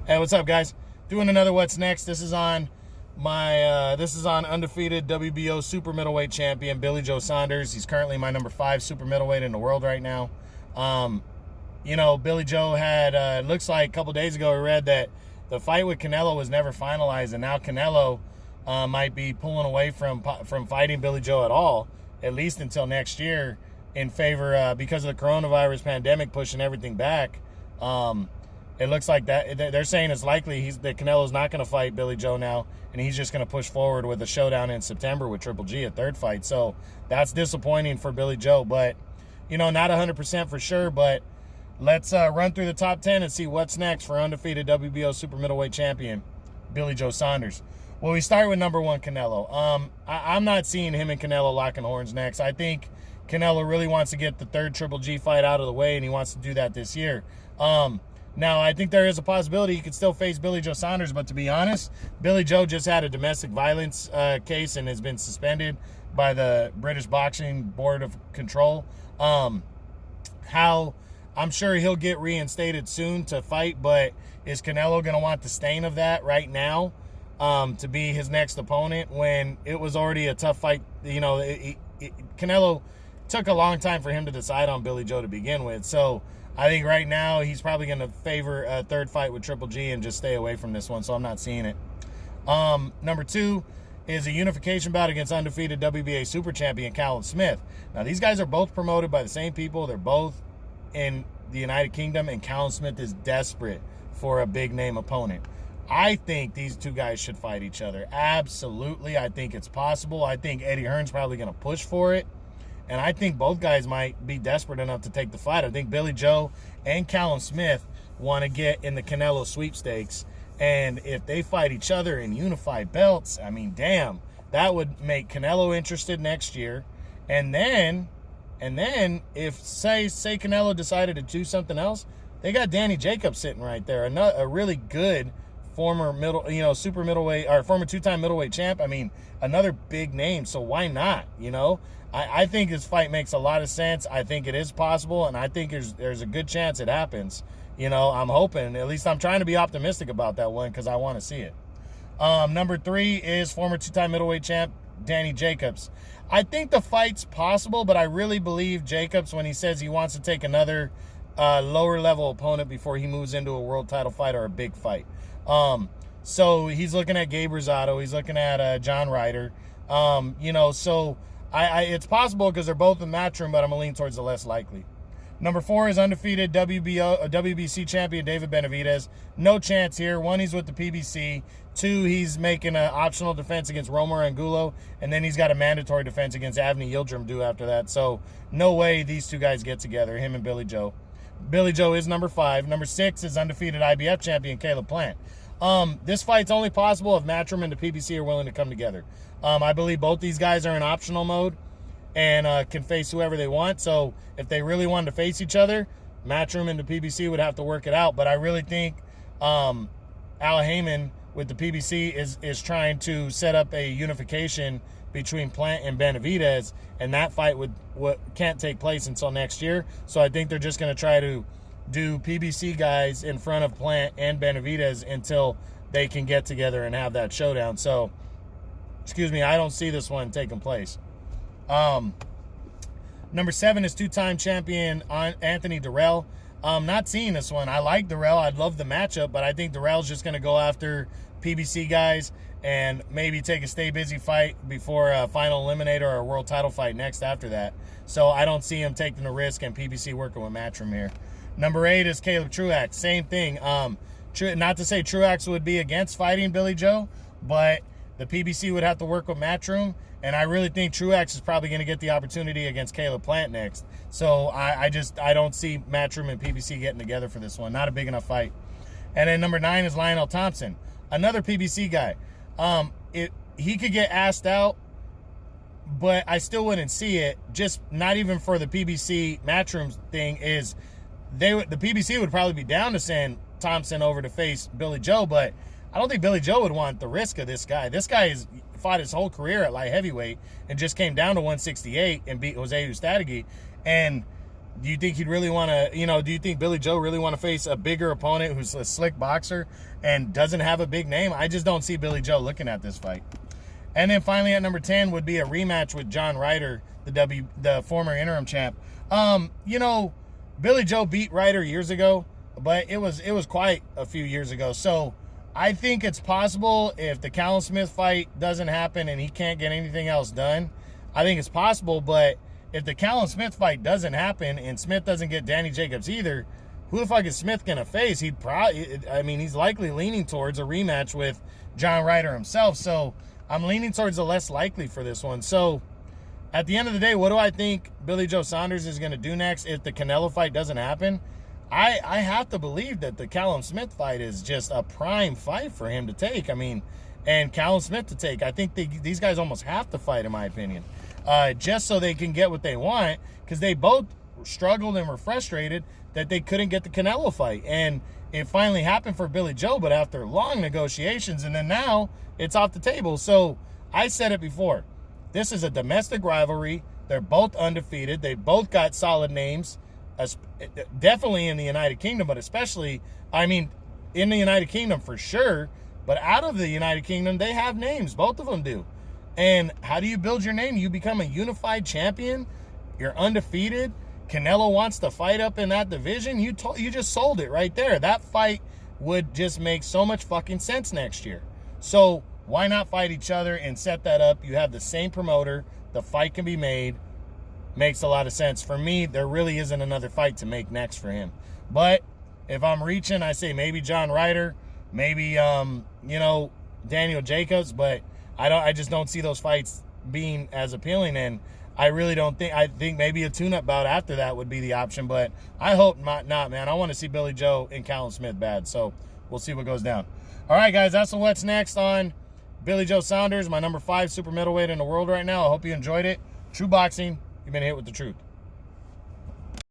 Hey, what's up, guys? Doing another What's Next. This is on undefeated WBO super middleweight champion Billy Joe Saunders. He's currently my number 5 super middleweight in the world right now. Billy Joe had looks like a couple days ago we read that the fight with Canelo was never finalized, and now Canelo might be pulling away from fighting Billy Joe at least until next year, in favor because of the coronavirus pandemic pushing everything back. It looks like that they're saying it's likely that Canelo's not going to fight Billy Joe now, and he's just going to push forward with a showdown in September with Triple G, a third fight. So that's disappointing for Billy Joe, but not 100% for sure. But let's run through the top 10 and see what's next for undefeated WBO super middleweight champion Billy Joe Saunders. Well, we start with number 1, Canelo. I'm not seeing him and Canelo locking horns next. I think Canelo really wants to get the third Triple G fight out of the way, and he wants to do that this year. Now, I think there is a possibility he could still face Billy Joe Saunders, but to be honest, Billy Joe just had a domestic violence case and has been suspended by the British Boxing Board of Control. I'm sure he'll get reinstated soon to fight, but is Canelo going to want the stain of that now to be his next opponent when it was already a tough fight? Canelo took a long time for him to decide on Billy Joe to begin with, so I think right now he's probably going to favor a third fight with Triple G and just stay away from this one, so I'm not seeing it. Number 2 is a unification bout against undefeated WBA super champion Callum Smith. Now, these guys are both promoted by the same people. They're both in the United Kingdom, and Callum Smith is desperate for a big-name opponent. I think these two guys should fight each other. Absolutely. I think it's possible. I think Eddie Hearn's probably going to push for it. And I think both guys might be desperate enough to take the fight. I think Billy Joe and Callum Smith want to get in the Canelo sweepstakes. And if they fight each other in unified belts, I mean, damn, that would make Canelo interested next year. And then if, say Canelo decided to do something else, they got Danny Jacobs sitting right there, a really good former super middleweight, or former 2-time middleweight champ. I mean, another big name, so why not, I think this fight makes a lot of sense. I think it is possible, and I think there's a good chance it happens. I'm hoping. At least I'm trying to be optimistic about that one because I want to see it. Number 3 is former 2-time middleweight champ Danny Jacobs. I think the fight's possible, but I really believe Jacobs when he says he wants to take another lower-level opponent before he moves into a world title fight or a big fight. So he's looking at Gabe Rosado. He's looking at John Ryder. So it's possible because they're both in the Matchroom, but I'm going to lean towards the less likely. Number 4 is undefeated WBC champion David Benavidez. No chance here. 1, he's with the PBC. 2, he's making an optional defense against Romer Angulo, and then he's got a mandatory defense against Avni Yildirim due after that. So no way these two guys get together, him and Billy Joe. Billy Joe is number 5. Number 6 is undefeated IBF champion Caleb Plant. This fight's only possible if Matchroom and the PBC are willing to come together. I believe both these guys are in optional mode and can face whoever they want. So if they really wanted to face each other, Matchroom and the PBC would have to work it out. But I really think Al Heyman with the PBC is trying to set up a unification between Plant and Benavidez, and that fight can't take place until next year. So I think they're just going to try to do PBC guys in front of Plant and Benavidez until they can get together and have that showdown. So, I don't see this one taking place. Number 7 is 2-time champion Anthony Dirrell. Not seeing this one. I like Dirrell. I'd love the matchup, but I think Dirrell's just going to go after PBC guys and maybe take a stay busy fight before a final eliminator or a world title fight next after that. So I don't see him taking the risk and PBC working with Matchroom here. Number 8 is Caleb Truax. Same thing. Not to say Truax would be against fighting Billy Joe, but the PBC would have to work with Matchroom, and I really think Truax is probably going to get the opportunity against Caleb Plant next. So I don't see Matchroom and PBC getting together for this one. Not a big enough fight. And then number 9 is Lionel Thompson, another PBC guy. He could get asked out, but I still wouldn't see it. Just not even for the PBC Matchroom thing is the PBC would probably be down to send Thompson over to face Billy Joe, but I don't think Billy Joe would want the risk of this guy. This guy has fought his whole career at light heavyweight and just came down to 168 and beat Jose Ustadegi. And Do you think he'd really want to, do you think Billy Joe really want to face a bigger opponent who's a slick boxer and doesn't have a big name? I just don't see Billy Joe looking at this fight. And then finally at number 10 would be a rematch with John Ryder, the former interim champ. Billy Joe beat Ryder years ago, but it was quite a few years ago. So I think it's possible if the Callum Smith fight doesn't happen and he can't get anything else done. I think it's possible, but if the Callum Smith fight doesn't happen and Smith doesn't get Danny Jacobs either, who the fuck is Smith going to face? He's likely leaning towards a rematch with John Ryder himself. So I'm leaning towards the less likely for this one. So at the end of the day, what do I think Billy Joe Saunders is going to do next if the Canelo fight doesn't happen? I have to believe that the Callum Smith fight is just a prime fight for him to take. And Callum Smith to take. I think these guys almost have to fight, in my opinion, just so they can get what they want, because they both struggled and were frustrated that they couldn't get the Canelo fight. And it finally happened for Billy Joe, but after long negotiations, and then now it's off the table. So I said it before. This is a domestic rivalry. They're both undefeated. They both got solid names, definitely in the United Kingdom, but especially, in the United Kingdom for sure. But out of the United Kingdom, they have names. Both of them do. And how do you build your name? You become a unified champion. You're undefeated. Canelo wants to fight up in that division. You just sold it right there. That fight would just make so much fucking sense next year. So why not fight each other and set that up? You have the same promoter. The fight can be made. Makes a lot of sense. For me, there really isn't another fight to make next for him. But if I'm reaching, I say maybe John Ryder, maybe Daniel Jacobs, but I just don't see those fights being as appealing. And I think maybe a tune-up bout after that would be the option, but I hope not, man. I want to see Billy Joe and Callum Smith bad, so we'll see what goes down. All right, guys, that's what's next on Billy Joe Saunders, my number 5 super middleweight in the world right now. I hope you enjoyed it. True Boxing, you've been hit with the truth.